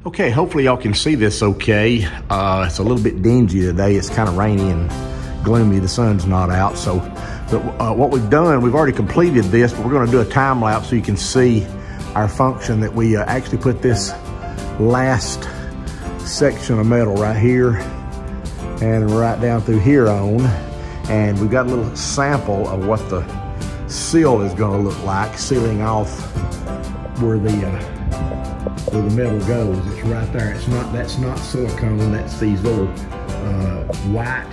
Okay, hopefully y'all can see this okay. It's a little bit dingy today. It's kind of rainy and gloomy. The sun's not out. So what we've done, we've already completed this, but we're gonna do a time lapse so you can see our function that we actually put this last section of metal right here and right down through here on. And we've got a little sample of what the seal is gonna look like, sealing off where the metal goes. It's right there. That's not silicone. That's these little white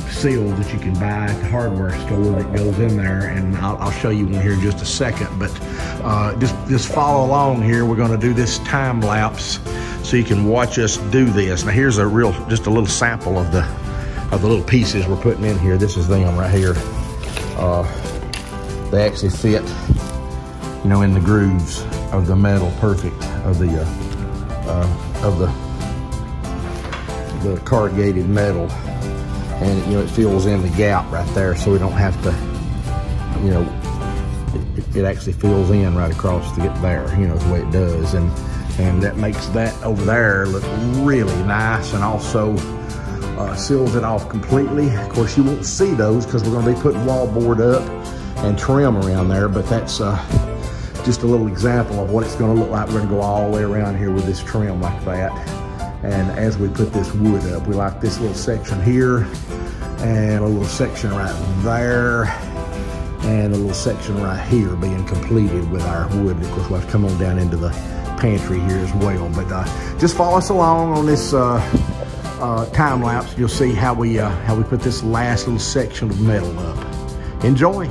seals that you can buy at the hardware store that goes in there, and I'll show you one here in just a second. But just follow along here. We're going to do this time lapse so you can watch us do this. Now here's just a little sample of the little pieces we're putting in here. This is them right here. They actually fit, you know, in the grooves of the metal, perfect, of the corrugated metal, and you know it fills in the gap right there, so we don't have to, you know, it actually fills in right across to get there, you know, the way it does, and that makes that over there look really nice, and also seals it off completely. Of course, you won't see those because we're going to be putting wallboard up and trim around there, but that's just a little example of what it's going to look like. We're going to go all the way around here with this trim like that. And as we put this wood up, we like this little section here and a little section right there and a little section right here being completed with our wood. Of course, we'll have to come on down into the pantry here as well. But just follow us along on this time lapse. You'll see how we put this last little section of metal up. Enjoy.